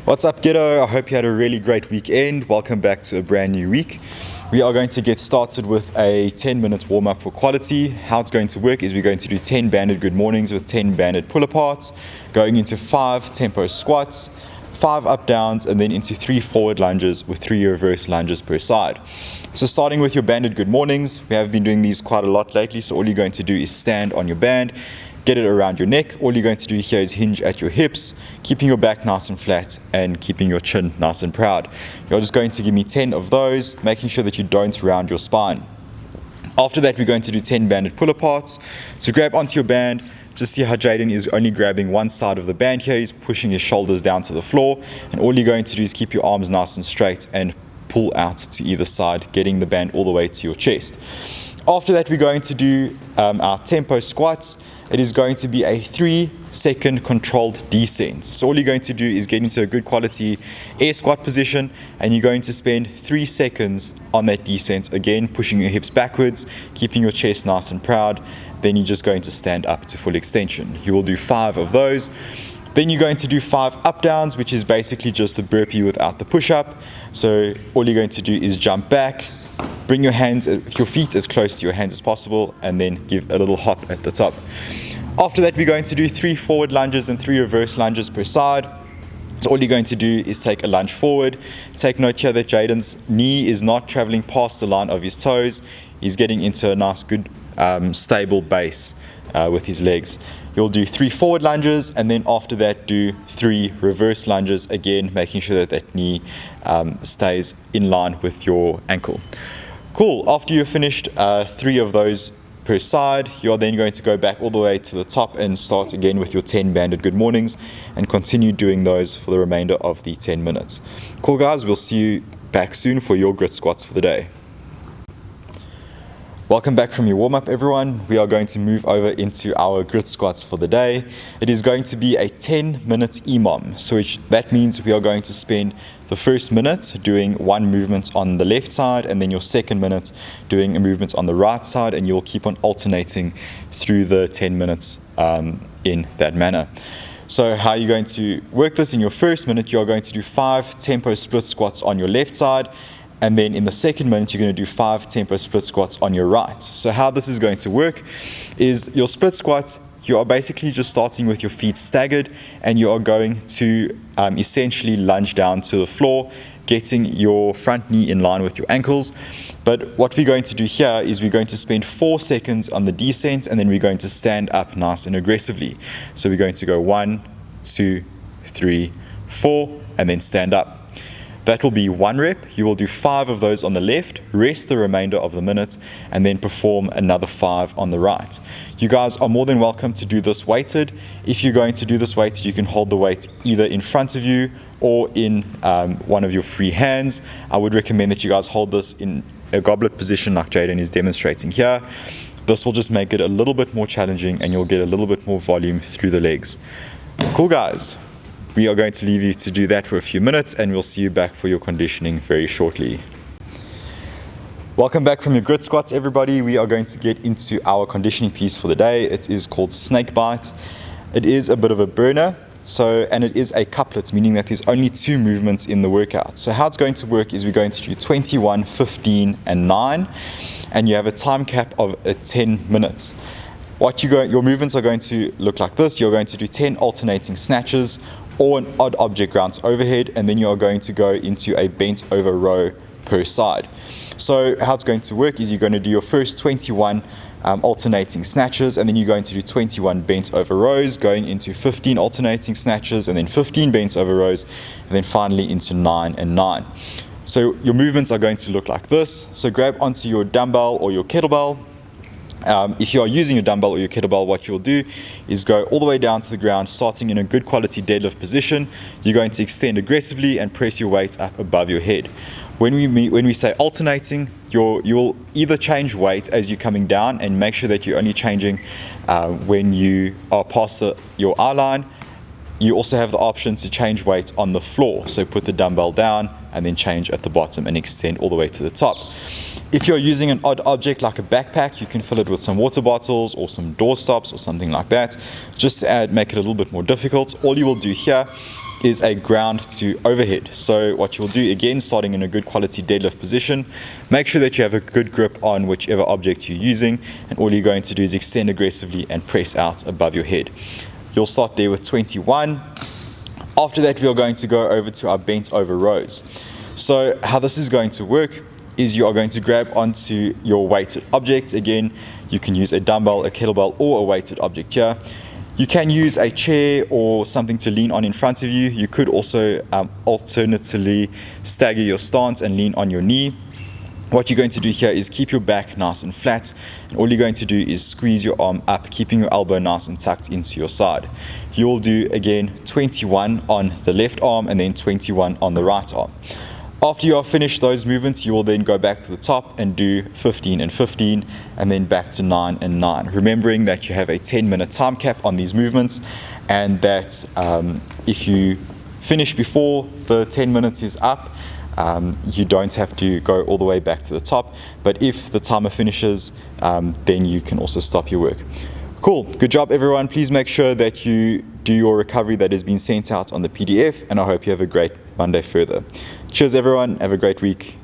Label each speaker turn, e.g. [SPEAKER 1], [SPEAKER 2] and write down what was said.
[SPEAKER 1] What's up, Ghetto? I hope you had a really great weekend. Welcome back to a brand new week. We are going to get started with a 10-minute warm-up for quality. How it's going to work is we're going to do 10 banded good mornings with 10 banded pull-aparts, going into 5 tempo squats, 5 up-downs, and then into 3 forward lunges with 3 reverse lunges per side. So starting with your banded good mornings, we have been doing these quite a lot lately, so all you're going to do is stand on your band, get it around your neck. All you're going to do here is hinge at your hips, keeping your back nice and flat and keeping your chin nice and proud. You're just going to give me 10 of those, making sure that you don't round your spine. After that, we're going to do 10 banded pull-aparts. So grab onto your band. Just see how Jaden is only grabbing one side of the band here. He's pushing his shoulders down to the floor. And all you're going to do is keep your arms nice and straight and pull out to either side, getting the band all the way to your chest. After that, we're going to do our tempo squats. It is going to be a 3-second controlled descent. So all you're going to do is get into a good quality air squat position, and you're going to spend 3 seconds on that descent, again pushing your hips backwards, keeping your chest nice and proud. Then you're just going to stand up to full extension. You will do 5 of those. Then you're going to do 5 up downs, which is basically just the burpee without the push-up. So all you're going to do is jump back, bring your feet as close to your hands as possible, and then give a little hop at the top. After that, we're going to do 3 forward lunges and 3 reverse lunges per side. So all you're going to do is take a lunge forward. Take note here that Jaden's knee is not traveling past the line of his toes. He's getting into a nice, good, stable base with his legs. You'll do 3 forward lunges, and then after that, do 3 reverse lunges, again, making sure that that knee stays in line with your ankle. Cool. After you've finished 3 of those per side, you're then going to go back all the way to the top and start again with your 10 banded good mornings and continue doing those for the remainder of the 10 minutes. Cool, guys. We'll see you back soon for your grit squats for the day. Welcome back from your warm-up, everyone. We are going to move over into our grit squats for the day. It is going to be a 10-minute EMOM. So that means we are going to spend the first minute doing 1 movement on the left side, and then your second minute doing a movement on the right side, and you'll keep on alternating through the 10 minutes in that manner. So how are you going to work this? In your first minute, you're going to do 5 tempo split squats on your left side, and then in the second minute, you're going to do 5 tempo split squats on your right. So how this is going to work is your split squats, you are basically just starting with your feet staggered, and you are going to essentially lunge down to the floor, getting your front knee in line with your ankles. But what we're going to do here is we're going to spend 4 seconds on the descent, and then we're going to stand up nice and aggressively. So we're going to go 1, 2, 3, 4, and then stand up. That will be 1 rep. You will do 5 of those on the left, rest the remainder of the minute, and then perform another 5 on the right. You guys are more than welcome to do this weighted. If you're going to do this weighted, you can hold the weight either in front of you or in one of your free hands. I would recommend that you guys hold this in a goblet position like Jaden is demonstrating here. This will just make it a little bit more challenging, and you'll get a little bit more volume through the legs. Cool, guys. We are going to leave you to do that for a few minutes, and we'll see you back for your conditioning very shortly. Welcome back from your grit squats, everybody. We are going to get into our conditioning piece for the day. It is called snake bite. It is a bit of a burner, and it is a couplet, meaning that there's only 2 movements in the workout. So how it's going to work is we're going to do 21, 15, and 9, and you have a time cap of 10 minutes. Your movements are going to look like this. You're going to do 10 alternating snatches or an odd object grounds overhead, and then you are going to go into a bent over row per side. So how it's going to work is you're going to do your first 21 alternating snatches, and then you're going to do 21 bent over rows, going into 15 alternating snatches, and then 15 bent over rows, and then finally into 9 and 9. So your movements are going to look like this. So grab onto your dumbbell or your kettlebell. If you are using a dumbbell or your kettlebell, what you'll do is go all the way down to the ground, starting in a good quality deadlift position. You're going to extend aggressively and press your weight up above your head. When we say alternating, you will either change weight as you're coming down, and make sure that you're only changing when you are past your eye line. You also have the option to change weight on the floor. So put the dumbbell down and then change at the bottom and extend all the way to the top. If you're using an odd object like a backpack, you can fill it with some water bottles or some door stops or something like that, just to make it a little bit more difficult. All you will do here is a ground to overhead. So what you'll do, again, starting in a good quality deadlift position, make sure that you have a good grip on whichever object you're using, and all you're going to do is extend aggressively and press out above your head. You'll start there with 21. After that, we are going to go over to our bent over rows. So how this is going to work is you are going to grab onto your weighted object. Again, you can use a dumbbell, a kettlebell, or a weighted object here. You can use a chair or something to lean on in front of you. You could also alternatively stagger your stance and lean on your knee. What you're going to do here is keep your back nice and flat, and all you're going to do is squeeze your arm up, keeping your elbow nice and tucked into your side. You'll do, again, 21 on the left arm and then 21 on the right arm. After you are finished those movements, you will then go back to the top and do 15 and 15, and then back to 9 and 9. Remembering that you have a 10-minute time cap on these movements, and that if you finish before the 10 minutes is up, you don't have to go all the way back to the top. But if the timer finishes, then you can also stop your work. Cool, good job everyone. Please make sure that you do your recovery that has been sent out on the PDF, and I hope you have a great Monday further. Cheers everyone, have a great week.